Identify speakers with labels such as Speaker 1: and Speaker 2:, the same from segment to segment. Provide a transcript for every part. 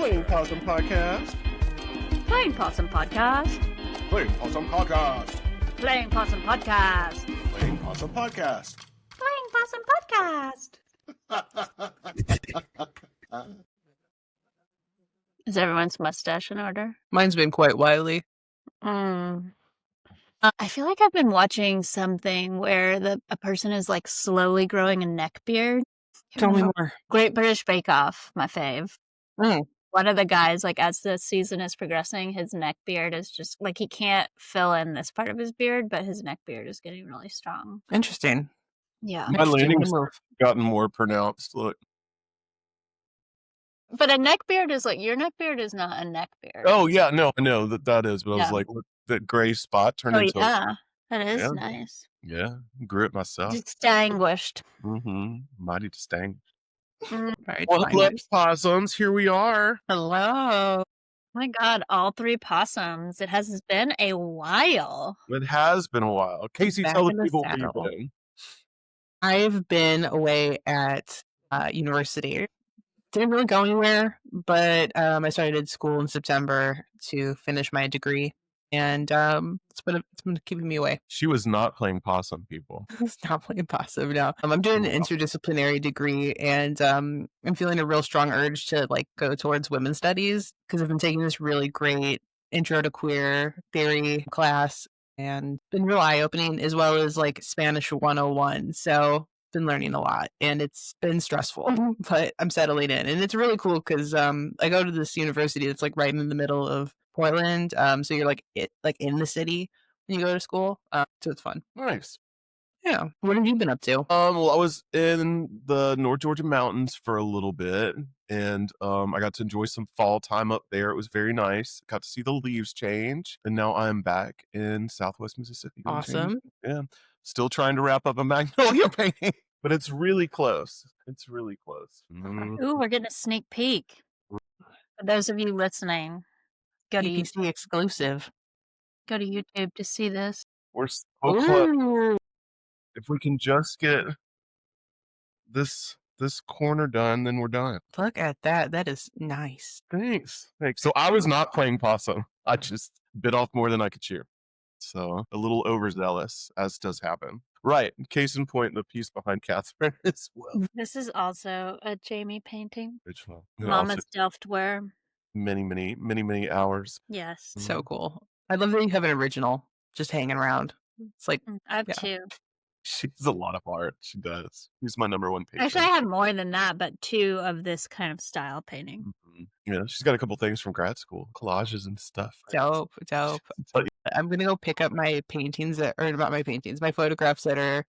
Speaker 1: Playing Possum Podcast.
Speaker 2: Playing Possum Podcast.
Speaker 1: Playing Possum Podcast.
Speaker 2: Playing Possum Podcast.
Speaker 1: Playing Possum Podcast.
Speaker 2: Playing Possum Podcast. Is everyone's mustache in order?
Speaker 3: Mine's been quite wily.
Speaker 2: I feel like I've been watching something where a person is like slowly growing a neck beard.
Speaker 3: Tell me more.
Speaker 2: Great British Bake Off, my fave.
Speaker 3: Mm.
Speaker 2: One of the guys, like as the season is progressing, his neck beard is just like he can't fill in this part of his beard, but his neck beard is getting really strong.
Speaker 3: Interesting.
Speaker 2: Yeah.
Speaker 1: My landing's gotten more pronounced. Look.
Speaker 2: But a neck beard is like, your neck beard is not a neck beard.
Speaker 1: Oh, yeah. No, I know that is. But I was like, look, that gray spot turned into
Speaker 2: that is nice.
Speaker 1: Yeah. Grew it myself.
Speaker 2: Distinguished.
Speaker 1: Mighty distinguished.
Speaker 3: Right,
Speaker 1: Well, hello, possums. Here we are.
Speaker 3: Hello.
Speaker 2: Oh my God, all three possums. It has been a while.
Speaker 1: It has been a while. Kacey,
Speaker 3: Back
Speaker 1: tell the
Speaker 3: in the
Speaker 1: people where
Speaker 3: saddle.
Speaker 1: you've been.
Speaker 3: I've been away at university. Didn't really go anywhere, but I started school in September to finish my degree, and it's been keeping me away.
Speaker 1: She was not playing possum, people.
Speaker 3: It's not playing possum now. I'm doing an interdisciplinary degree, and I'm feeling a real strong urge to like go towards women's studies because I've been taking this really great intro to queer theory class, and it's been real eye-opening, as well as like Spanish 101. So been learning a lot, and it's been stressful, but I'm settling in, and it's really cool because I go to this university that's like right in the middle of Portland, so you're like in the city when you go to school, so it's fun.
Speaker 1: Nice.
Speaker 3: Yeah. What have you been up to?
Speaker 1: Well, I was in the North Georgia mountains for a little bit, and I got to enjoy some fall time up there. It was very nice. Got to see the leaves change, and now I'm back in Southwest Mississippi.
Speaker 3: Awesome.
Speaker 1: Yeah. Still trying to wrap up a Magnolia painting, but it's really close. It's really close.
Speaker 2: Ooh, we're getting a sneak peek. For those of you listening, go to YouTube.
Speaker 3: BBC exclusive.
Speaker 2: Go to YouTube to see this.
Speaker 1: We're so close. If we can just get this corner done, then we're done.
Speaker 3: Look at that. That is nice.
Speaker 1: Thanks. So I was not playing possum. I just bit off more than I could chew. So a little overzealous, as does happen. Right. Case in point, the piece behind Catherine as well.
Speaker 2: This is also a Jamey painting.
Speaker 1: Which one?
Speaker 2: Mama's Delftware.
Speaker 1: Many hours.
Speaker 2: Yes.
Speaker 3: So cool. I love that you have an original just hanging around. It's like
Speaker 2: I have two.
Speaker 1: She does a lot of art. She does. She's my number one patron.
Speaker 2: Actually, I have more than that, but two of this kind of style painting.
Speaker 1: Yeah, she's got a couple things from grad school, collages and stuff.
Speaker 3: Dope. I'm gonna go pick up my my photographs that are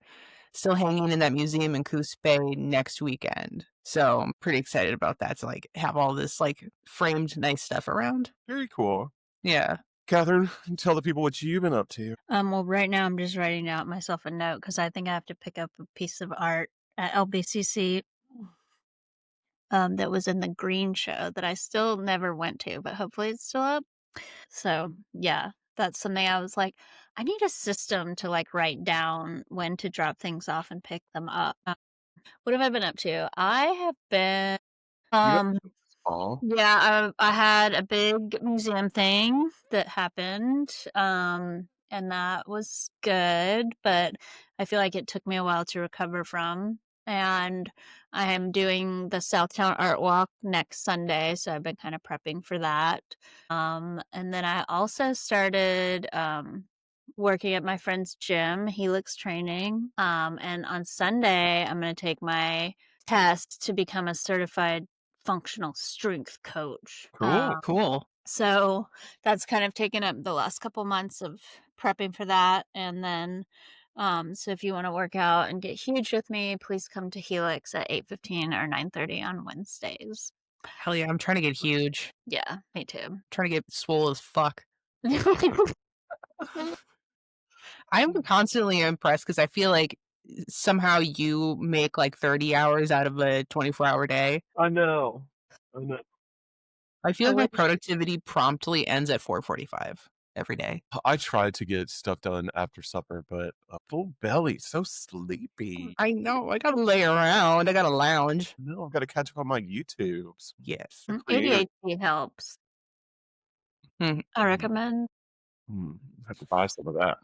Speaker 3: still hanging in that museum in Coos Bay next weekend. So I'm pretty excited about that to like have all this like framed nice stuff around.
Speaker 1: Very cool.
Speaker 3: Yeah.
Speaker 1: Catherine, tell the people what you've been up to.
Speaker 2: Well, right now I'm just writing out myself a note because I think I have to pick up a piece of art at LBCC that was in the Green Show that I still never went to, but hopefully it's still up. So yeah, that's something I was like, I need a system to like write down when to drop things off and pick them up. What have I been up to? I have been I had a big museum thing that happened, and that was good, but I feel like it took me a while to recover from. And I am doing the Southtown Art Walk next Sunday, so I've been kind of prepping for that. And then I also started working at my friend's gym, Helix Training. And on Sunday, I'm going to take my test to become a certified functional strength coach.
Speaker 3: Cool.
Speaker 2: So that's kind of taken up the last couple months of prepping for that. And then, so if you want to work out and get huge with me, please come to Helix at 8:15 or 9:30 on Wednesdays.
Speaker 3: Hell yeah, I'm trying to get huge.
Speaker 2: Yeah, me too.
Speaker 3: I'm trying to get swole as fuck. I'm constantly impressed because I feel like somehow you make like 30 hours out of a 24-hour day.
Speaker 1: I know.
Speaker 3: I feel like my productivity promptly ends at 4:45. every day.
Speaker 1: I tried to get stuff done after supper, but a full belly, so sleepy.
Speaker 3: I know. I gotta lay around. I gotta lounge.
Speaker 1: No, I've got to catch up on my YouTubes.
Speaker 3: Yes.
Speaker 1: The creator.
Speaker 2: ADHD helps.
Speaker 3: Mhm.
Speaker 2: I recommend.
Speaker 1: I have to buy some of that.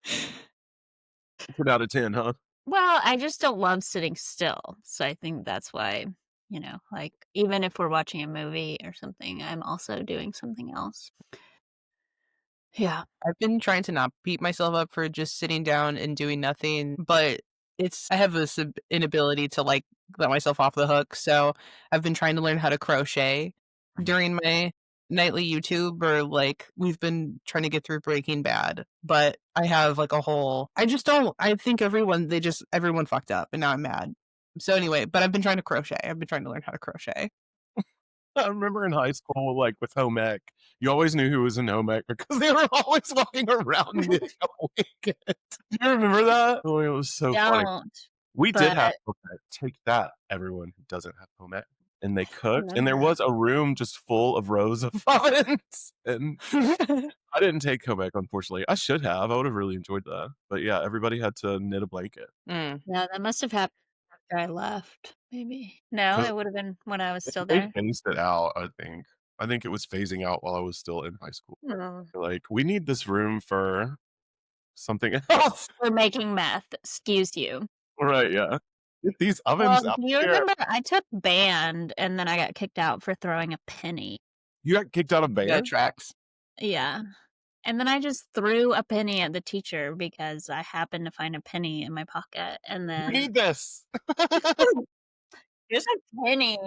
Speaker 1: 10 out of 10, huh?
Speaker 2: Well, I just don't love sitting still. So I think that's why, like even if we're watching a movie or something, I'm also doing something else. Yeah.
Speaker 3: I've been trying to not beat myself up for just sitting down and doing nothing, but I have this inability to like let myself off the hook. So I've been trying to learn how to crochet during my nightly YouTube, or like we've been trying to get through Breaking Bad, but I have like I just don't, I think everyone fucked up and now I'm mad. So anyway, but I've been trying to crochet. I've been trying to learn how to crochet.
Speaker 1: I remember in high school, like with home ec, you always knew who was in home ec because they were always walking around knitting on weekends. Do you remember that? Oh, it was so funny.
Speaker 2: Don't.
Speaker 1: We did have
Speaker 2: But
Speaker 1: home ec. Take that, everyone who doesn't have home ec. And they
Speaker 2: I
Speaker 1: cooked, and there
Speaker 2: remember.
Speaker 1: was a room just full of rows of ovens. And I didn't take home ec, unfortunately. I should have. I would have really enjoyed that. But yeah, everybody had to knit a blanket.
Speaker 3: Mm.
Speaker 2: Yeah, that must have happened after I left, maybe. No,
Speaker 1: 'Cause
Speaker 2: it would have been when I was still
Speaker 1: they
Speaker 2: there.
Speaker 1: phased it out, I think. I think it was phasing out while I was still in high school.
Speaker 2: Mm.
Speaker 1: They're like, we need this room for something else.
Speaker 2: For making meth, excuse you.
Speaker 1: Right, yeah. Get these
Speaker 2: Well,
Speaker 1: ovens
Speaker 2: do
Speaker 1: out
Speaker 2: you
Speaker 1: here.
Speaker 2: remember I took band and then I got kicked out for throwing a penny?
Speaker 1: You got kicked out of
Speaker 3: That
Speaker 1: band?
Speaker 3: tracks.
Speaker 2: Yeah. And then I just threw a penny at the teacher because I happened to find a penny in my pocket. And
Speaker 1: We
Speaker 2: then
Speaker 1: need this.
Speaker 2: here's a penny.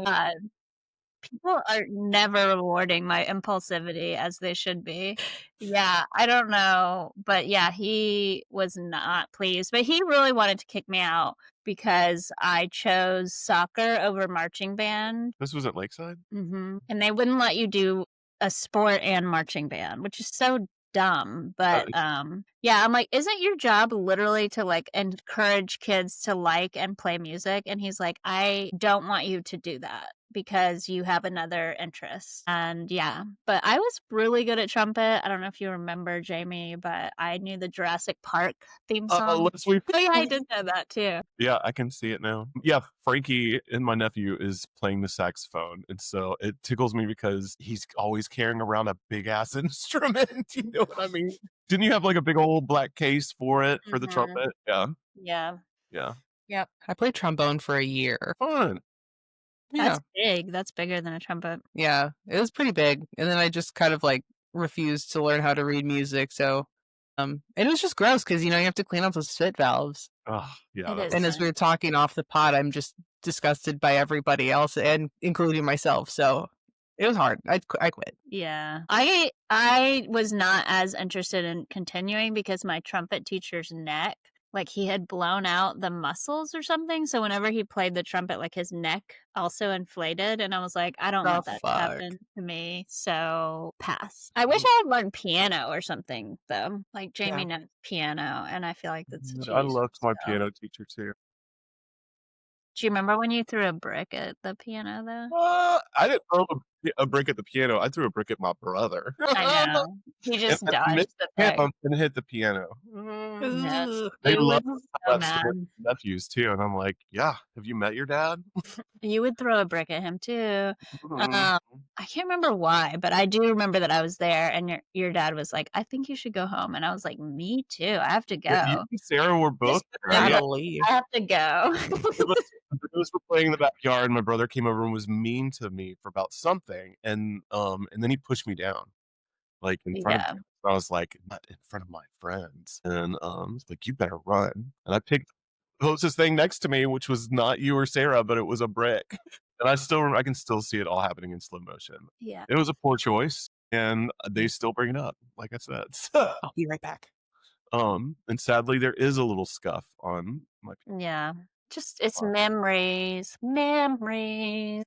Speaker 2: People are never rewarding my impulsivity as they should be. Yeah, I don't know. But yeah, he was not pleased. But he really wanted to kick me out because I chose soccer over marching band.
Speaker 1: This was at Lakeside?
Speaker 2: And they wouldn't let you do a sport and marching band, which is so dumb. But yeah, I'm like, isn't your job literally to like encourage kids to like and play music? And he's like, I don't want you to do that because you have another interest. And yeah, but I was really good at trumpet. I don't know if you remember, Jamie, but I knew the Jurassic Park theme song.
Speaker 1: Let's we
Speaker 2: Oh yeah, I did know that too.
Speaker 1: Yeah, I can see it now. Yeah, Frankie and my nephew is playing the saxophone, and so it tickles me because he's always carrying around a big ass instrument. You know what I mean? Didn't you have like a big old black case for it for the trumpet? Yeah,
Speaker 2: Yeah.
Speaker 1: yeah.
Speaker 2: Yep.
Speaker 3: I played trombone for a year.
Speaker 1: Fun.
Speaker 3: Yeah.
Speaker 2: That's big. That's bigger than a trumpet.
Speaker 3: Yeah, it was pretty big, and then I just kind of, like, refused to learn how to read music, so, and it was just gross because you have to clean out those spit valves,
Speaker 1: Oh, yeah.
Speaker 2: It
Speaker 1: That
Speaker 2: is.
Speaker 3: and as we were talking off the pod, I'm just disgusted by everybody else and including myself, so it was hard. I quit.
Speaker 2: Yeah. I was not as interested in continuing because my trumpet teacher's neck, like he had blown out the muscles or something. So whenever he played the trumpet, like his neck also inflated. And I was like, I don't
Speaker 3: The
Speaker 2: want that to
Speaker 3: fuck?
Speaker 2: happen to me. So pass. I wish I had learned piano or something though. Like Jamie knows piano, and I feel like that's such a
Speaker 1: I
Speaker 2: useful
Speaker 1: loved my
Speaker 2: skill.
Speaker 1: piano teacher too.
Speaker 2: Do you remember when you threw a brick at the piano though?
Speaker 1: I didn't throw a brick at the piano. I threw a brick at my brother.
Speaker 2: I know. He
Speaker 1: And
Speaker 2: just
Speaker 1: I
Speaker 2: dodged
Speaker 1: missed
Speaker 2: the brick.
Speaker 1: him and hit the piano.
Speaker 2: Yes.
Speaker 3: Ugh.
Speaker 1: They
Speaker 2: He
Speaker 1: love
Speaker 2: was
Speaker 1: how
Speaker 2: so
Speaker 1: that story
Speaker 2: mad.
Speaker 1: with nephews too, and I'm like, yeah. Have you met your dad?
Speaker 2: You would throw a brick at him too. I can't remember why, but I do remember that I was there and your dad was like, "I think you should go home." And I was like, "Me too. I have to
Speaker 1: Yeah, you
Speaker 2: go.
Speaker 1: and Sarah were both
Speaker 2: This
Speaker 1: there. Yeah,
Speaker 3: Gotta leave.
Speaker 2: I have to go."
Speaker 1: the Blues were playing in the backyard. My brother came over and was mean to me for about something, and then he pushed me down, like in front of
Speaker 2: Yeah.
Speaker 1: him. I was like, not in front of my friends, and he's like, you better run. And I picked the closest thing next to me, which was not you or Sarah, but it was a brick. And I can still see it all happening in slow motion.
Speaker 2: Yeah.
Speaker 1: It was a poor choice, and they still bring it up, like I said.
Speaker 3: I'll be right back.
Speaker 1: And sadly, there is a little scuff on my.
Speaker 2: Yeah. Just it's
Speaker 1: Wow.
Speaker 2: memories. Memories.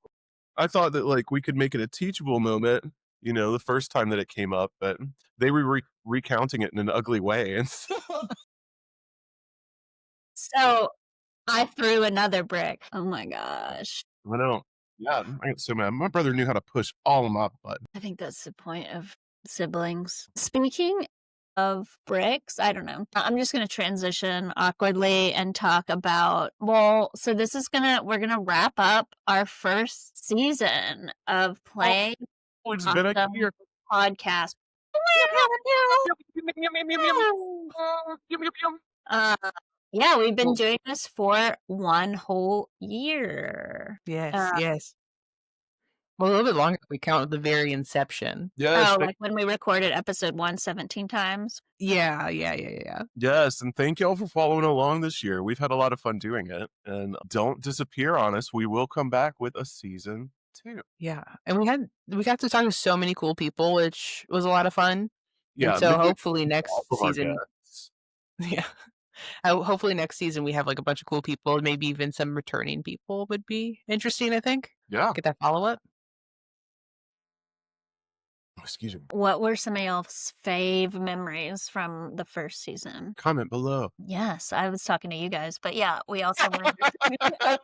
Speaker 1: I thought that like we could make it a teachable moment, the first time that it came up, but they were recounting it in an ugly way, and
Speaker 2: So I threw another brick. Oh my gosh.
Speaker 1: I know. Yeah, I get so mad. My brother knew how to push all of my buttons.
Speaker 2: I think that's the point of siblings. Speaking of bricks, I don't know. I'm just going to transition awkwardly and talk about, so we're going to wrap up our first season of
Speaker 1: Oh,
Speaker 2: playing
Speaker 1: it's been a
Speaker 2: awesome
Speaker 1: year.
Speaker 2: podcast. Uh, yeah, we've been doing this for 1 whole year.
Speaker 3: Yes, yes. Well, a little bit longer if we count the very inception.
Speaker 1: Yes,
Speaker 2: like when we recorded episode 1 17 times.
Speaker 3: Yeah.
Speaker 1: yes, and thank y'all for following along this year. We've had a lot of fun doing it, and don't disappear on us. We will come back with a season 2.
Speaker 3: Yeah, and we got to talk to so many cool people, which was a lot of fun.
Speaker 1: Yeah,
Speaker 3: And so
Speaker 1: many
Speaker 3: hopefully
Speaker 1: of
Speaker 3: next
Speaker 1: our
Speaker 3: season,
Speaker 1: guests.
Speaker 3: yeah, hopefully next season we have like a bunch of cool people, maybe even some returning people would be interesting. I think.
Speaker 1: Yeah.
Speaker 3: Get that follow up.
Speaker 1: Excuse me.
Speaker 2: What were some of y'all's fave memories from the first season?
Speaker 1: Comment below.
Speaker 2: Yes, I was talking to you guys, but yeah, we also want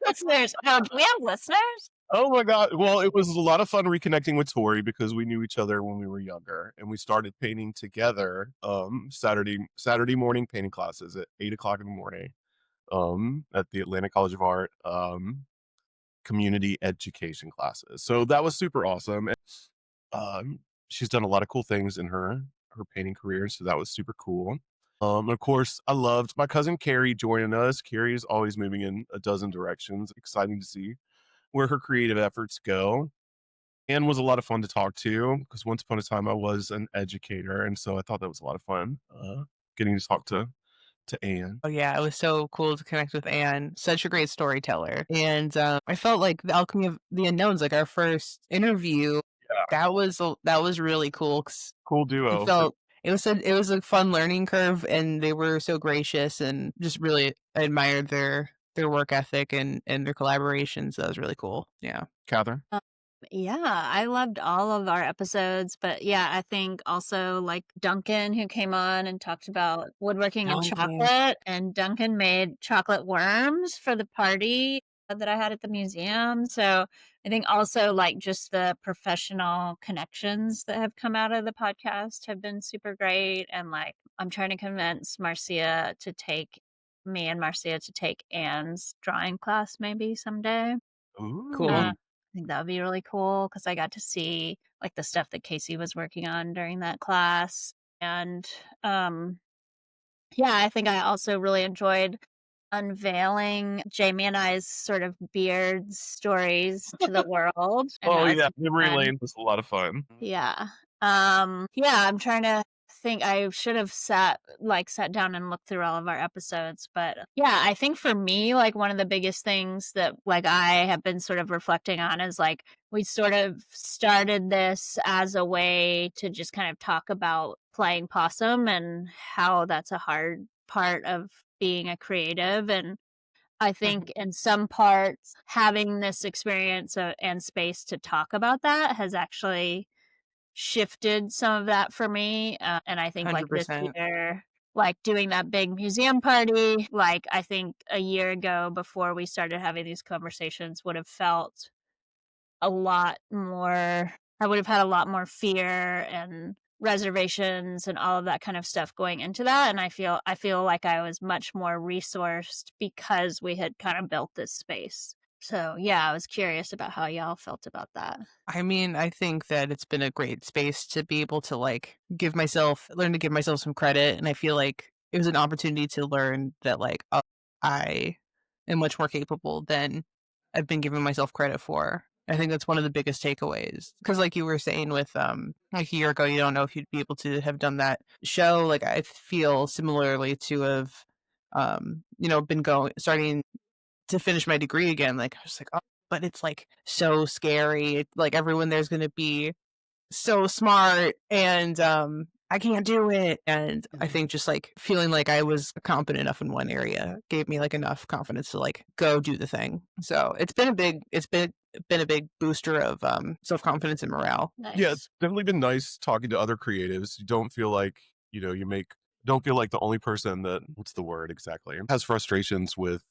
Speaker 2: listeners. Oh, do we have listeners?
Speaker 1: Oh my God. Well, it was a lot of fun reconnecting with Tori because we knew each other when we were younger, and we started painting together Saturday morning painting classes at 8:00 in the morning at the Atlanta College of Art community education classes. So that was super awesome. And, she's done a lot of cool things in her painting career, so that was super cool. Of course, I loved my cousin Carrie joining us. Carrie is always moving in a dozen directions. Exciting to see where her creative efforts go. Anne was a lot of fun to talk to because once upon a time I was an educator, and so I thought that was a lot of fun getting to talk to Anne.
Speaker 3: Oh yeah, it was so cool to connect with Anne. Such a great storyteller, and I felt like the Alchemy of the Unknowns, like our first interview, that was really cool.
Speaker 1: Cool duo.
Speaker 3: It was a fun learning curve, and they were so gracious, and just really admired their work ethic and their collaborations. That was really cool. Yeah,
Speaker 1: Catherine.
Speaker 2: Yeah, I loved all of our episodes, but yeah, I think also like Duncan, who came on and talked about woodworking and chocolate, and Duncan made chocolate worms for the party that I had at the museum. So I think also like just the professional connections that have come out of the podcast have been super great. And like I'm trying to convince me and Marcia to take Anne's drawing class maybe someday.
Speaker 1: Ooh.
Speaker 3: cool.
Speaker 2: I think that would be really cool because I got to see like the stuff that Kacey was working on during that class. And yeah, I think I also really enjoyed unveiling Jamey and I's sort of beard stories to the world. And
Speaker 1: Oh
Speaker 2: that was
Speaker 1: yeah,
Speaker 2: super
Speaker 1: Memory
Speaker 2: fun.
Speaker 1: Lane was a lot of fun.
Speaker 2: Yeah. Yeah, I'm trying to think. I should have sat down and looked through all of our episodes, but yeah, I think for me, like one of the biggest things that like I have been sort of reflecting on is like we sort of started this as a way to just kind of talk about playing possum and how that's a hard part of being a creative. And I think in some parts having this experience and space to talk about that has actually shifted some of that for me. And I think like this
Speaker 3: 100%.
Speaker 2: year, like doing that big museum party, like I think a year ago before we started having these conversations would have felt a lot more, I would have had a lot more fear and reservations and all of that kind of stuff going into that. And I feel like I was much more resourced because we had kind of built this space. So yeah, I was curious about how y'all felt about that.
Speaker 3: I mean, I think that it's been a great space to be able to like learn to give myself some credit. And I feel like it was an opportunity to learn that like I am much more capable than I've been giving myself credit for. I think that's one of the biggest takeaways. Because like you were saying with like a year ago, you don't know if you'd be able to have done that show. Like I feel similarly to have been starting to finish my degree again. Like I was like, oh, but it's like so scary. Like everyone there's going to be so smart, and I can't do it. And I think just like feeling like I was competent enough in one area gave me like enough confidence to like go do the thing. So it's been a big booster of self-confidence and morale.
Speaker 2: Nice.
Speaker 1: Yeah, it's definitely been nice talking to other creatives. You don't feel like, don't feel like the only person that, what's the word exactly, has frustrations with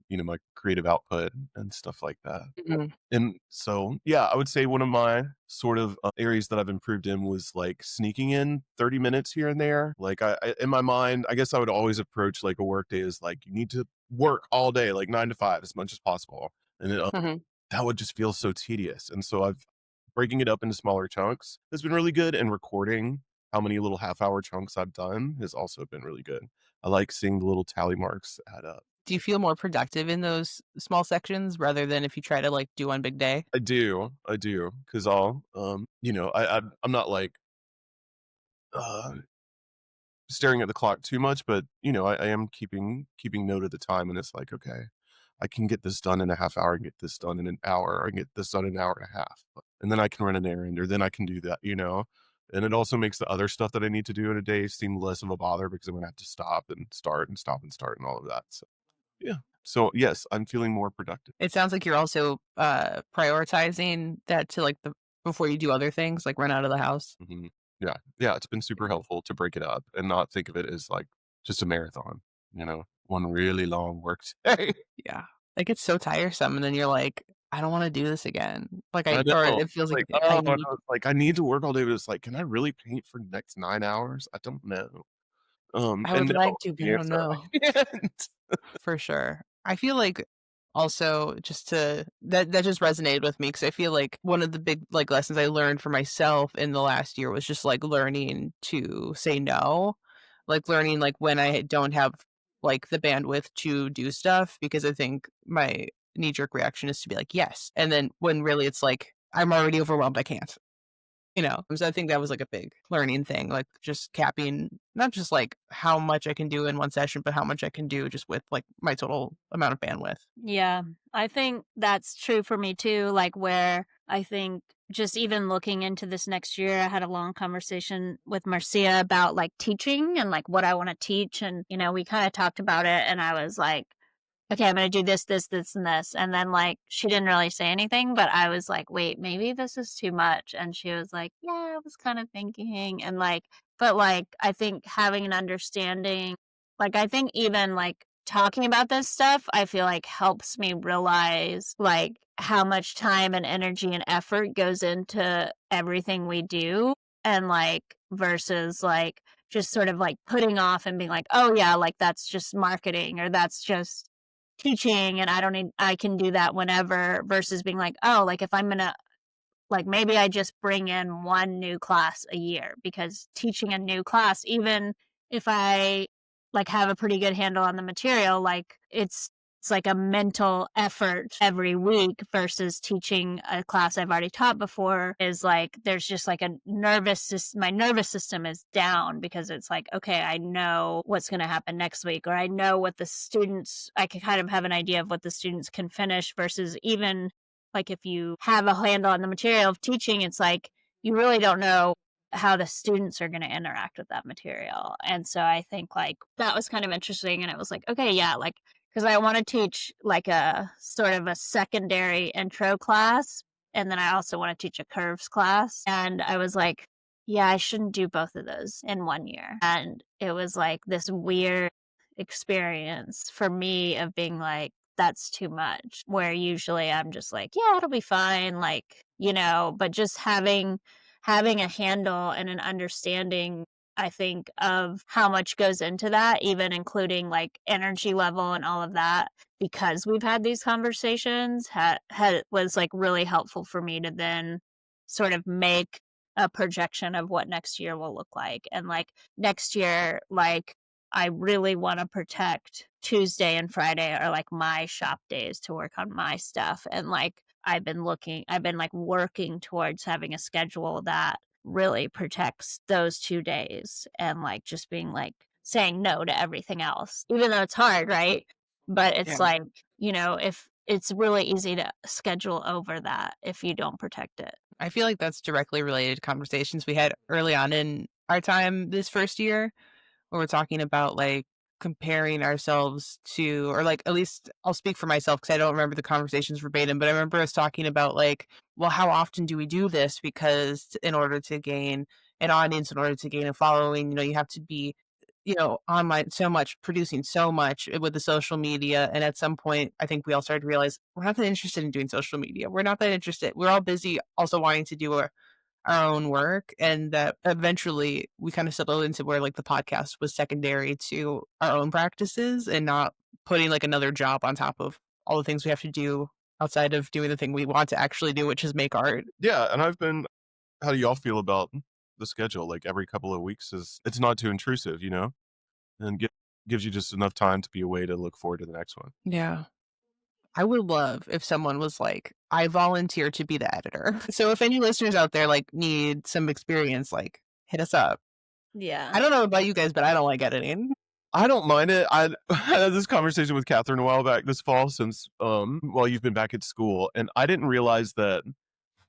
Speaker 1: my creative output and stuff like that.
Speaker 3: Mhm.
Speaker 1: And so, yeah, I would say one of my sort of areas that I've improved in was like sneaking in 30 minutes here and there. Like in my mind, I guess I would always approach like a work day as like you need to work all day, like 9 to 5 as much as possible. And
Speaker 3: Mhm.
Speaker 1: that would just feel so tedious. And so I've breaking it up into smaller chunks has been really good. And recording how many little half-hour chunks I've done has also been really good. I like seeing the little tally marks add up.
Speaker 3: Do you feel more productive in those small sections rather than if you try to, like, do one big day?
Speaker 1: I do, because I'll, I'm not like uh, staring at the clock too much, but I am keeping note of the time, and it's like, okay, I can get this done in a half hour, and get this done in an hour, or I can get this done in an hour and a half, and then I can run an errand, or then I can do that. And it also makes the other stuff that I need to do in a day seem less of a bother because I'm gonna have to stop and start and stop and start and all of that. So yeah. So yes, I'm feeling more productive.
Speaker 3: It sounds like you're also, prioritizing that to, like, the before you do other things, like run out of the house.
Speaker 1: Mhm. Yeah. Yeah, it's been super helpful to break it up and not think of it as, like, just a marathon, one really long work day.
Speaker 3: Yeah. It gets so tiresome, and then you're like, "I don't wanna do this again." Like,
Speaker 1: I
Speaker 3: I or
Speaker 1: know.
Speaker 3: it feels
Speaker 1: It's
Speaker 3: like
Speaker 1: like,
Speaker 3: I
Speaker 1: oh, no,
Speaker 3: need
Speaker 1: it's like, I need to work all day, but it's like, can I really paint for the next 9 hours? I don't know.
Speaker 3: I
Speaker 1: And
Speaker 3: would
Speaker 1: no
Speaker 3: like to,
Speaker 1: is
Speaker 3: but
Speaker 1: the
Speaker 3: I don't
Speaker 1: answer.
Speaker 3: know.
Speaker 1: I can't.
Speaker 3: For sure. I feel like also just to that just resonated with me because I feel like one of the big like lessons I learned for myself in the last year was just like learning to say no. Like learning like when I don't have like the bandwidth to do stuff because I think my knee jerk reaction is to be like yes. And then when really it's like I'm already overwhelmed, I can't. So I think that was like a big learning thing, like just capping not just like how much I can do in one session, but how much I can do just with like my total amount of bandwidth.
Speaker 2: Yeah, I think that's true for me too. Like, where I think just even looking into this next year, I had a long conversation with Marcia about like teaching and like what I want to teach. And, we kind of talked about it. And I was like, okay, I'm gonna do this, this, this, and this. And then like she didn't really say anything, but I was like, wait, maybe this is too much. And she was like, yeah, I was kind of thinking. And like, but like I think having an understanding, like I think even like talking about this stuff, I feel like helps me realize like how much time and energy and effort goes into everything we do. And like versus like just sort of like putting off and being like, oh yeah, like that's just marketing or that's just teaching and I can do that whenever versus being like, oh, like if I'm gonna like maybe I just bring in one new class a year because teaching a new class, even if I like have a pretty good handle on the material, like it's like a mental effort every week versus teaching a class I've already taught before is like there's just like a nervous system. My nervous system is down because it's like, okay, I know what's going to happen next week, or I know what the students, I can kind of have an idea of what the students can finish versus even like if you have a handle on the material of teaching, it's like you really don't know how the students are going to interact with that material. And so I think like that was kind of interesting. And it was like, okay, yeah, like, because I want to teach like a sort of a secondary intro class. And then I also want to teach a curves class. And I was like, yeah, I shouldn't do both of those in one year. And it was like this weird experience for me of being like, that's too much. Where usually I'm just like, yeah, it'll be fine. Like, but just having a handle and an understanding, I think, of how much goes into that, even including like energy level and all of that, because we've had these conversations, was like really helpful for me to then sort of make a projection of what next year will look like. And like next year, like I really want to protect Tuesday and Friday are like my shop days to work on my stuff. And like I've been like working towards having a schedule that really protects those 2 days and like just being like saying no to everything else, even though it's hard, right? But it's
Speaker 3: Yeah.
Speaker 2: like, if it's really easy to schedule over that if you don't protect it.
Speaker 3: I feel like that's directly related to conversations we had early on in our time this first year where we're talking about like comparing ourselves to, or like at least I'll speak for myself because I don't remember the conversations verbatim, but I remember us talking about like, well, how often do we do this? Because in order to gain an audience, in order to gain a following, you have to be online so much, producing so much with the social media. And at some point, I think we all started to realize we're not that interested in doing social media. We're not that interested. We're all busy also wanting to do our own work. And that eventually we kind of settled into where like the podcast was secondary to our own practices and not putting like another job on top of all the things we have to do outside of doing the thing we want to actually do, which is make art.
Speaker 1: Yeah, and how do y'all feel about the schedule? Like every couple of weeks it's not too intrusive, and gives you just enough time to be away to look forward to the next one.
Speaker 3: Yeah. I would love if someone was like, I volunteer to be the editor. So if any listeners out there like need some experience, like hit us up.
Speaker 2: Yeah.
Speaker 3: I don't know about you guys, but I don't like editing.
Speaker 1: I don't mind it. I had this conversation with Catherine a while back this fall since while you've been back at school, and I didn't realize that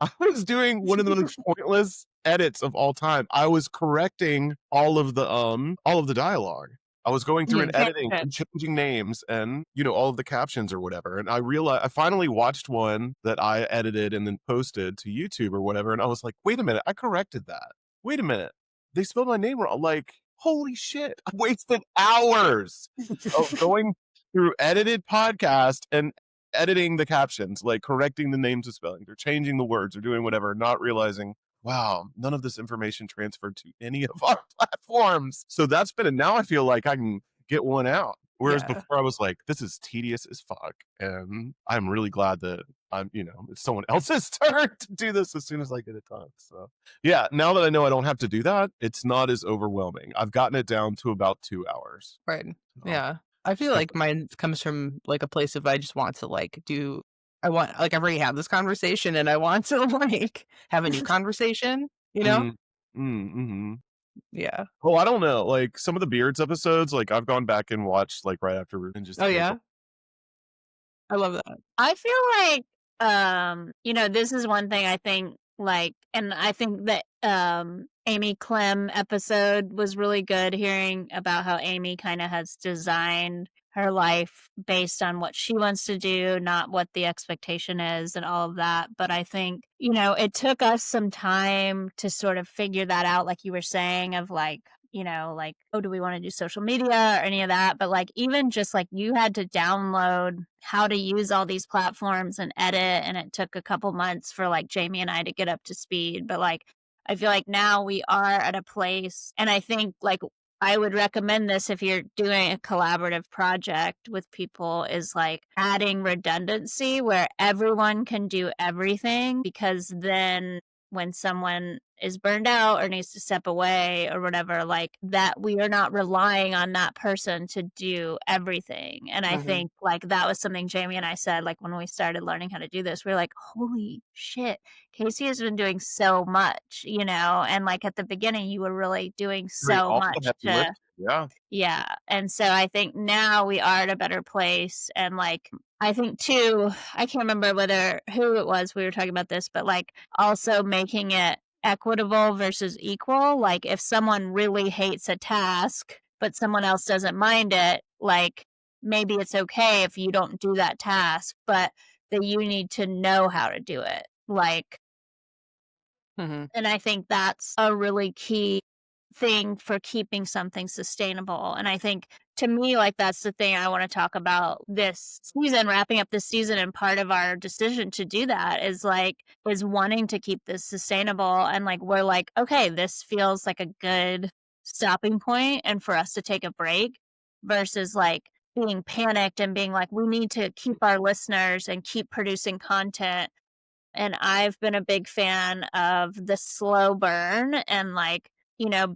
Speaker 1: I was doing one of the most pointless edits of all time. I was correcting all of the dialogue. I was going through and editing and changing names and all of the captions or whatever. And I finally watched one that I edited and then posted to YouTube or whatever. And I was like, wait a minute, I corrected that. Wait a minute, they spelled my name wrong. Like, holy shit! I wasted hours of going through edited podcast and editing the captions, like correcting the names of spelling, or changing the words, or doing whatever, not realizing, wow, none of this information transferred to any of our platforms. So that's been, and now I feel like I can get one out. Whereas before I was like, this is tedious as fuck. And I'm really glad that it's someone else's turn to do this as soon as I get it done. So yeah, now that I know I don't have to do that, it's not as overwhelming. I've gotten it down to about 2 hours.
Speaker 3: Right.
Speaker 1: So,
Speaker 3: Yeah. I feel like mine comes from like a place of I just want to like I've already had this conversation and I want to like have a new conversation,
Speaker 1: mm-hmm.
Speaker 3: Yeah.
Speaker 1: Oh, I don't know. Like some of the Beards episodes, like I've gone back and watched like right after and just
Speaker 3: Oh yeah. I love that.
Speaker 2: I feel like this is one thing I think like, and I think that Amy Clem episode was really good, hearing about how Amy kind of has designed her life based on what she wants to do, not what the expectation is and all of that. But I think, it took us some time to sort of figure that out, like you were saying, of like, oh, do we want to do social media or any of that? But like, even just like you had to download how to use all these platforms and edit. And it took a couple months for like Jamey and I to get up to speed. But like, I feel like now we are at a place, and I think like I would recommend this if you're doing a collaborative project with people, is like adding redundancy where everyone can do everything, because then when someone is burned out or needs to step away or whatever, like that we are not relying on that person to do everything. And I think like that was something Jamey and I said, like when we started learning how to do this, we were like, holy shit, Kacey has been doing so much, and like at the beginning you were really doing so much yeah. And so I think now we are at a better place. And like, I think too, I can't remember who it was we were talking about this, but like also making it equitable versus equal. Like if someone really hates a task, but someone else doesn't mind it, like maybe it's okay if you don't do that task, but that you need to know how to do it. Like, and I think that's a really key thing for keeping something sustainable. And I think to me, like that's the thing I want to talk about this season, wrapping up this season. And part of our decision to do that is wanting to keep this sustainable. And like, we're like, okay, this feels like a good stopping point and for us to take a break, versus like being panicked and being like, we need to keep our listeners and keep producing content. And I've been a big fan of the slow burn and like,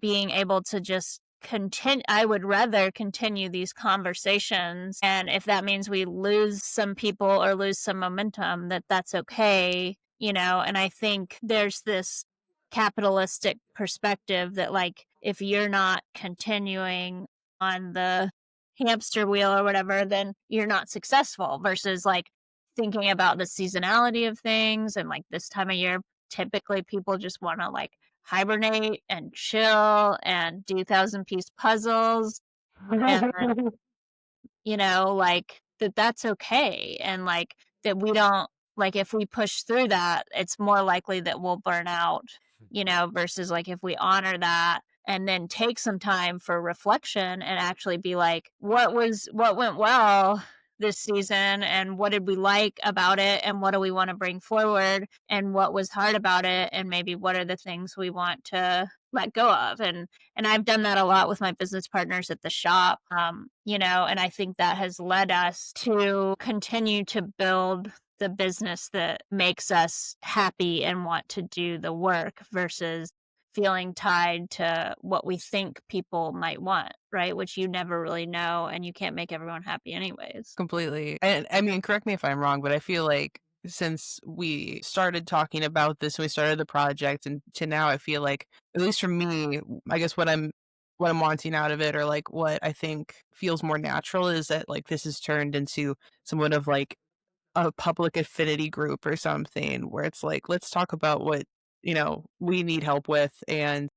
Speaker 2: being able to just continue. I would rather continue these conversations. And if that means we lose some people or lose some momentum, that's okay, and I think there's this capitalistic perspective that like, if you're not continuing on the hamster wheel or whatever, then you're not successful, versus like thinking about the seasonality of things. And like this time of year, typically people just want to like hibernate and chill and do 1,000-piece puzzles. And like that's okay. And like that we don't, like if we push through that, it's more likely that we'll burn out, versus like if we honor that and then take some time for reflection and actually be like, what went well this season, and what did we like about it, and what do we want to bring forward, and what was hard about it, and maybe what are the things we want to let go of. And I've done that a lot with my business partners at the shop, and I think that has led us to continue to build the business that makes us happy and want to do the work versus feeling tied to what we think people might want, right? Which you never really know, and you can't make everyone happy anyways.
Speaker 3: Completely. And I mean, correct me if I'm wrong, but I feel like since we started talking about this, we started the project, and to now, I feel like, at least for me, I guess what I'm wanting out of it, or like what I think feels more natural, is that like this has turned into somewhat of like a public affinity group or something, where it's like, let's talk about what, we need help with, and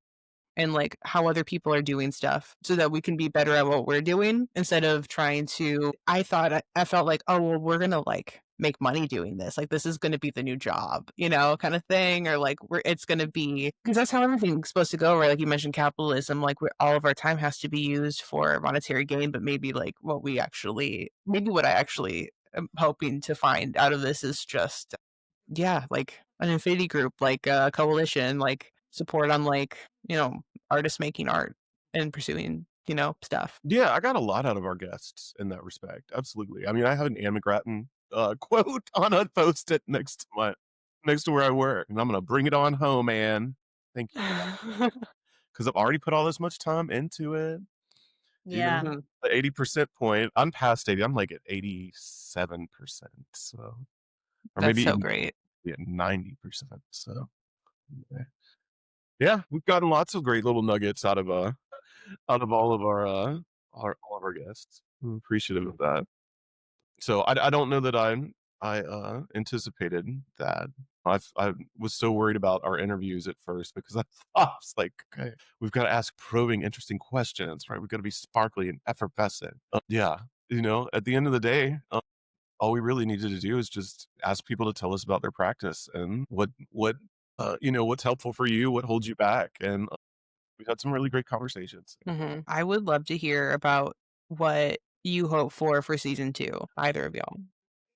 Speaker 3: like how other people are doing stuff so that we can be better at what we're doing, instead of trying to, I felt like, oh, well, we're going to like make money doing this. Like, this is going to be the new job, kind of thing. Or like, it's going to be, because that's how everything's supposed to go, right? Like you mentioned capitalism, like all of our time has to be used for monetary gain, but maybe like maybe what I actually am hoping to find out of this is just, yeah, like an affinity group, like a coalition, like support on like, artists making art and pursuing, stuff.
Speaker 1: Yeah, I got a lot out of our guests in that respect. Absolutely. I mean, I have an Anne McGrattan quote on a post-it next to where I work, and I'm gonna bring it on home, Anne. Thank you, because I've already put all this much time into it.
Speaker 2: Yeah.
Speaker 1: Even the 80% point, I'm past 80. I'm like at 87%. So, or
Speaker 3: That's
Speaker 1: maybe
Speaker 3: so
Speaker 1: even
Speaker 3: great.
Speaker 1: 90%. So, yeah, we've gotten lots of great little nuggets out of all of all of our guests. I'm appreciative of that. So I don't know that I anticipated that. I was so worried about our interviews at first, because I thought, I was like, okay, we've got to ask probing, interesting questions, right? We've got to be sparkly and effervescent. Yeah, at the end of the day, all we really needed to do is just ask people to tell us about their practice and what's helpful for you, what holds you back, and we've had some really great conversations.
Speaker 3: I would love to hear about what you hope for season 2, either of y'all.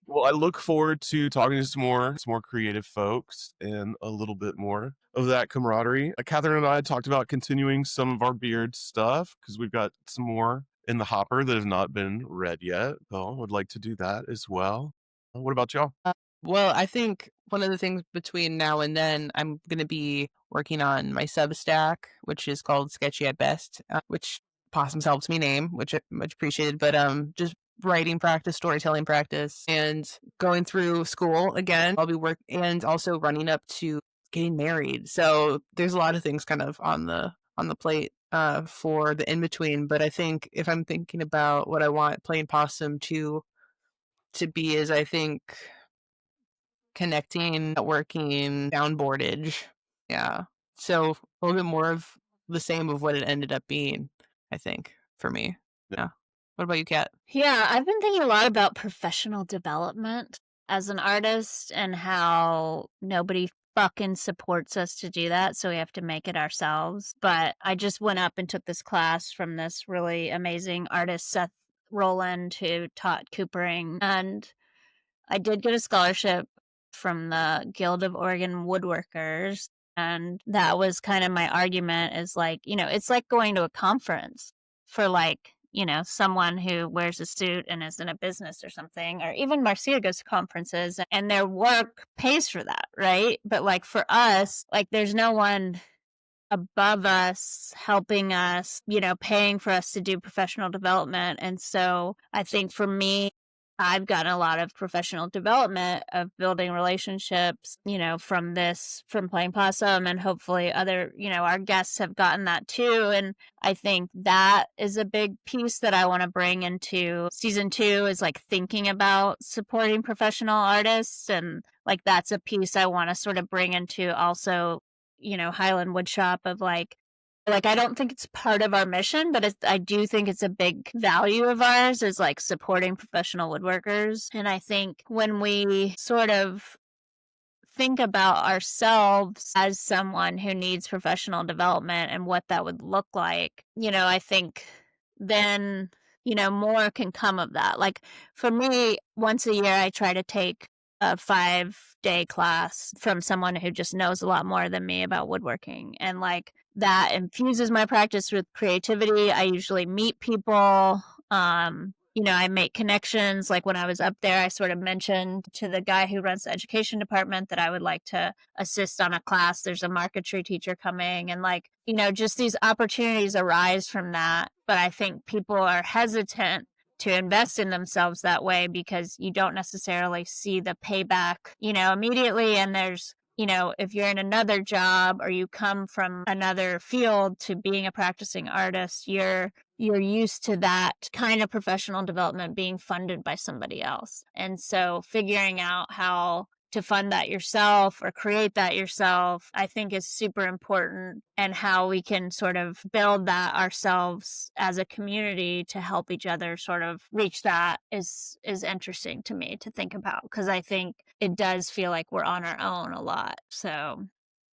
Speaker 1: Well, I look forward to talking to some more creative folks and a little bit more of that camaraderie. Catherine and I had talked about continuing some of our beard stuff, because we've got some more in the hopper that have not been read yet. So would like to do that as well. What about y'all?
Speaker 3: Well, I think one of the things between now and then, I'm going to be working on my Substack, which is called Sketchy at Best, which Possums helps me name, which I much appreciated. But just writing practice, storytelling practice, and going through school again. I'll be and also running up to getting married. So there's a lot of things kind of on the plate for the in between. But I think if I'm thinking about what I want Plain Possum to be, is I think connecting, networking, downboardage. Yeah. So a little bit more of the same of what it ended up being, I think, for me. Yeah. What about you, Kat?
Speaker 2: Yeah, I've been thinking a lot about professional development as an artist and how nobody fucking supports us to do that, so we have to make it ourselves. But I just went up and took this class from this really amazing artist, Seth Rolland, who taught coopering, and I did get a scholarship from the Guild of Oregon Woodworkers, and that was kind of my argument, is like, it's like going to a conference for like, someone who wears a suit and is in a business or something, or even Marcia goes to conferences and their work pays for that, right? But like for us, like there's no one above us helping us, paying for us to do professional development. And so I think for me, I've gotten a lot of professional development of building relationships, from playing possum, and hopefully other, our guests have gotten that too. And I think that is a big piece that I want to bring into season 2, is like thinking about supporting professional artists. And like, that's a piece I want to sort of bring into also, Highland Woodshop, of like, I don't think it's part of our mission, but I do think it's a big value of ours, is like supporting professional woodworkers. And I think when we sort of think about ourselves as someone who needs professional development and what that would look like, I think then, more can come of that. Like for me, once a year, I try to take a 5-day class from someone who just knows a lot more than me about woodworking. And like that infuses my practice with creativity. I usually meet people. I make connections. Like when I was up there, I sort of mentioned to the guy who runs the education department that I would like to assist on a class. There's a marketry teacher coming, and like, just these opportunities arise from that. But I think people are hesitant to invest in themselves that way because you don't necessarily see the payback, immediately. And there's, if you're in another job or you come from another field to being a practicing artist, you're used to that kind of professional development being funded by somebody else. And so figuring out how to fund that yourself or create that yourself, I think is super important, and how we can sort of build that ourselves as a community to help each other sort of reach that is interesting to me to think about, because I think it does feel like we're on our own a lot. So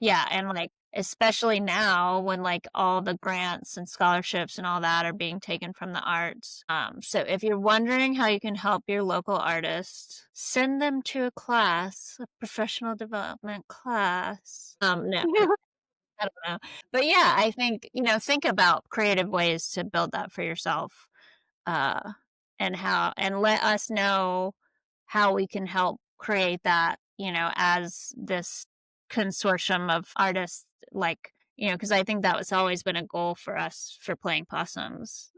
Speaker 2: yeah, and like especially now when like all the grants and scholarships and all that are being taken from the arts. So if you're wondering how you can help your local artist, send them to a class, a professional development class. No, I don't know. But yeah, I think, think about creative ways to build that for yourself. Uh, and let us know how we can help create that, as this consortium of artists, like, because I think that was always been a goal for us for playing possums.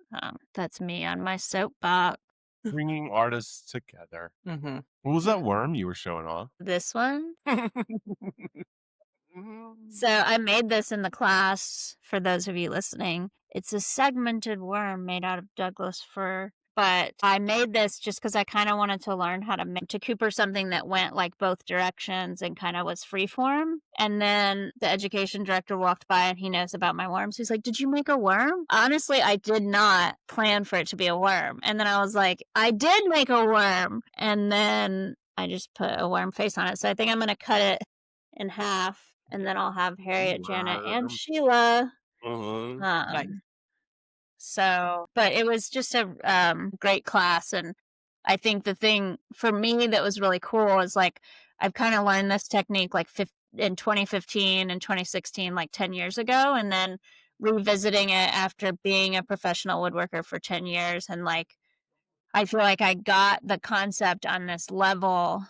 Speaker 2: That's me on my soapbox.
Speaker 1: Bringing artists together.
Speaker 3: Mm-hmm.
Speaker 1: What was that worm you were showing off?
Speaker 2: This one. So I made this in the class for those of you listening. It's a segmented worm made out of Douglas fir. But I made this just because I kind of wanted to learn how to cooper something that went like both directions and kind of was freeform. And then the education director walked by and he knows about my worms. He's like, "Did you make a worm?" Honestly, I did not plan for it to be a worm. And then I was like, "I did make a worm." And then I just put a worm face on it. So I think I'm going to cut it in half, and then I'll have Harriet, Janet, and
Speaker 1: Worm.
Speaker 2: Sheila.
Speaker 3: Nice.
Speaker 2: So, but it was just a great class. And I think the thing for me that was really cool is like, I've kind of learned this technique like in 2015 and 2016, like 10 years ago, and then revisiting it after being a professional woodworker for 10 years. And like, I feel like I got the concept on this level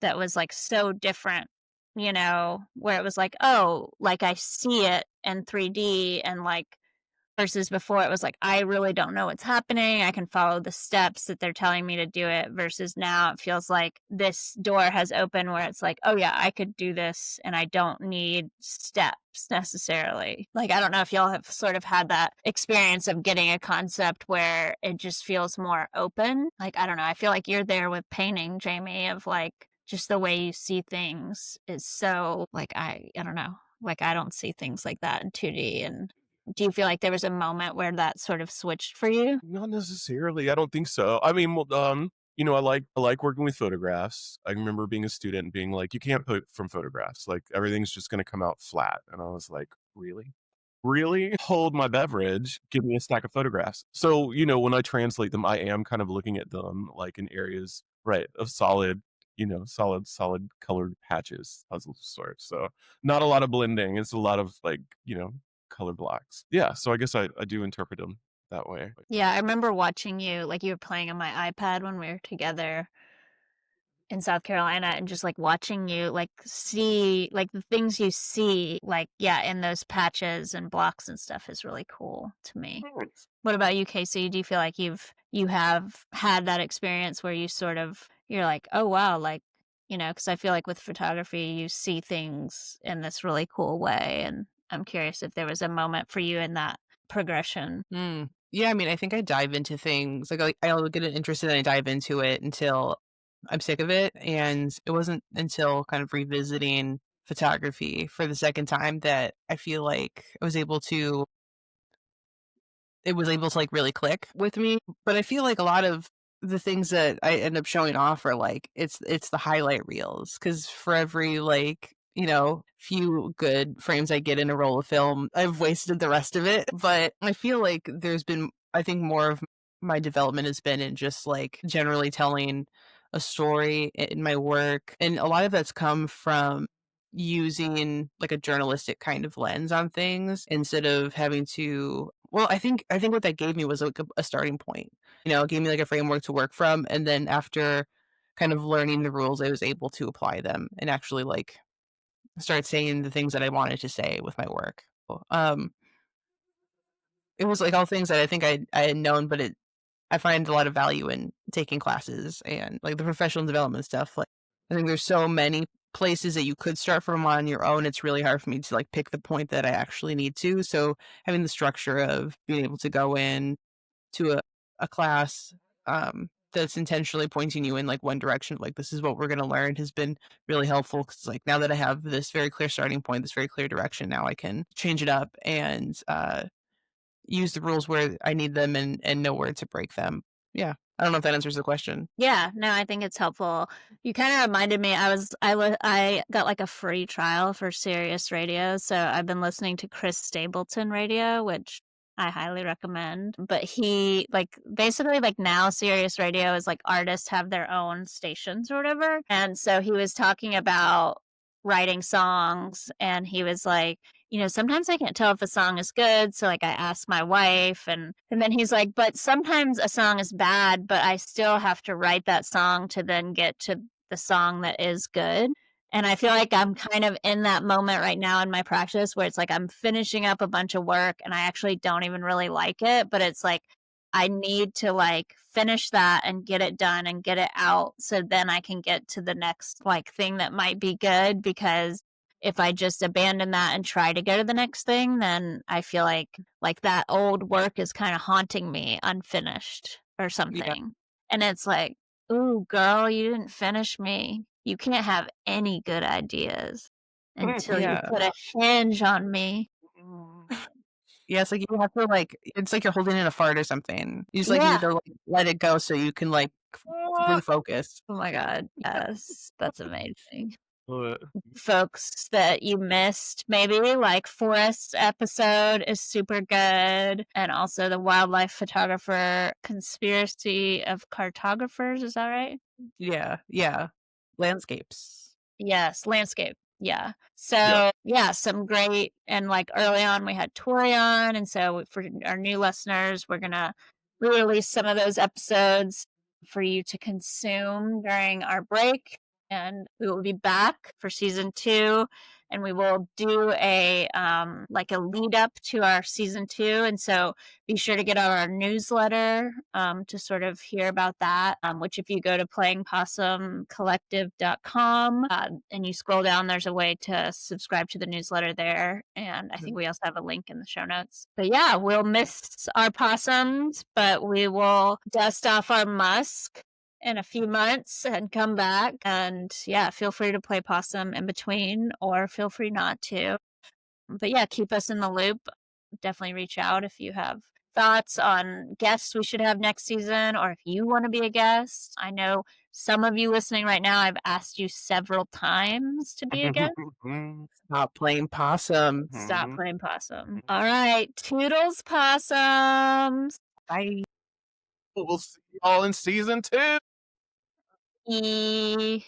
Speaker 2: that was like so different, where it was like, oh, like I see it in 3D, and like, versus before it was like, I really don't know what's happening. I can follow the steps that they're telling me to do it, versus now it feels like this door has opened where it's like, oh yeah, I could do this and I don't need steps necessarily. Like, I don't know if y'all have sort of had that experience of getting a concept where it just feels more open. Like, I don't know. I feel like you're there with painting, Jamey, of like, just the way you see things is so like, I don't know. Like, I don't see things like that in 2D. And do you feel like there was a moment where that sort of switched for you?
Speaker 1: Not necessarily. I don't think so. I mean, well, I like working with photographs. I remember being a student and being like, you can't put from photographs. Like everything's just going to come out flat. And I was like, really? Really? Hold my beverage. Give me a stack of photographs. So, when I translate them, I am kind of looking at them like in areas, right, of solid, solid colored patches, puzzles of sorts. So not a lot of blending. It's a lot of like, color blocks. Yeah. So I guess I do interpret them that way.
Speaker 2: Yeah, I remember watching you, like you were playing on my iPad when we were together in South Carolina, and just like watching you like see like the things you see, like, yeah, in those patches and blocks and stuff is really cool to me.
Speaker 1: Thanks.
Speaker 2: What about you, Kacey? Do you feel like you have had that experience where you're like, oh wow, like, because I feel like with photography you see things in this really cool way, and I'm curious if there was a moment for you in that progression.
Speaker 3: Yeah, I mean, I think I dive into things like I'll get interested and I dive into it until I'm sick of it. And it wasn't until kind of revisiting photography for the second time that I feel like it was able to like really click with me. But I feel like a lot of the things that I end up showing off are like it's the highlight reels because for every like few good frames I get in a roll of film, I've wasted the rest of it. But I feel like there's been I think more of my development has been in just like generally telling a story in my work, and a lot of that's come from using like a journalistic kind of lens on things instead of having to well I think what that gave me was like a starting point. It gave me like a framework to work from, and then after kind of learning the rules I was able to apply them and actually like start saying the things that I wanted to say with my work. um it was like all things that I think I had known, but I find a lot of value in taking classes and like the professional development stuff. Like I think there's so many places that you could start from on your own. It's really hard for me to like pick the point that I actually need to. So having the structure of being able to go in to a class that's intentionally pointing you in like one direction, like this is what we're going to learn, has been really helpful because like now that I have this very clear starting point, this very clear direction, now I can change it up and use the rules where I need them and know where to break them. Yeah. I don't know if that answers the question.
Speaker 2: Yeah, no, I think it's helpful. You kind of reminded me. I got like a free trial for Sirius Radio, so I've been listening to Chris Stapleton Radio, which I highly recommend. But he like basically like now Sirius Radio is like artists have their own stations or whatever, and so he was talking about writing songs, and he was like, sometimes I can't tell if a song is good. So like I asked my wife, and then he's like, but sometimes a song is bad, but I still have to write that song to then get to the song that is good. And I feel like I'm kind of in that moment right now in my practice where it's like I'm finishing up a bunch of work and I actually don't even really like it, but it's like I need to like finish that and get it done and get it out so then I can get to the next like thing that might be good, because if I just abandon that and try to go to the next thing, then I feel like that old work is kind of haunting me unfinished or
Speaker 3: Yeah.
Speaker 2: something. And it's like, "Ooh, girl, you didn't finish me. You can't have any good ideas until you
Speaker 3: Yeah.
Speaker 2: put a hinge on me."
Speaker 3: Yeah. It's like you have to like, it's like you're holding in a fart or something. You just like
Speaker 2: Yeah.
Speaker 3: need to like let it go so you can like really focus.
Speaker 2: Oh my god, yes, that's amazing.
Speaker 1: But
Speaker 2: Folks that you missed, maybe like Forest's episode is super good, and also the wildlife photographer conspiracy of cartographers, is that right?
Speaker 3: Yeah. Yeah. Landscapes.
Speaker 2: Yes, landscape. Yeah.
Speaker 1: yeah.
Speaker 2: So, yeah, some great, and like early on we had Tori on, and so for our new listeners, we're gonna re-release some of those episodes for you to consume during our break, and we will be back for season 2, and we will do a like a lead up to our season 2, and so be sure to get our newsletter to sort of hear about that, which if you go to playingpossumcollective.com and you scroll down, there's a way to subscribe to the newsletter there. And I think we also have a link in the show notes. But yeah, we'll miss our possums, but we will dust off our musk in a few months and come back. And yeah, feel free to play possum in between, or feel free not to. But yeah, keep us in the loop. Definitely reach out if you have thoughts on guests we should have next season, or if you want to be a guest. I know some of you listening right now, I've asked you several times to be a guest.
Speaker 3: Stop playing possum.
Speaker 2: Stop playing possum. All right. Toodles possums.
Speaker 3: Bye.
Speaker 1: We'll see y'all in season 2.
Speaker 2: E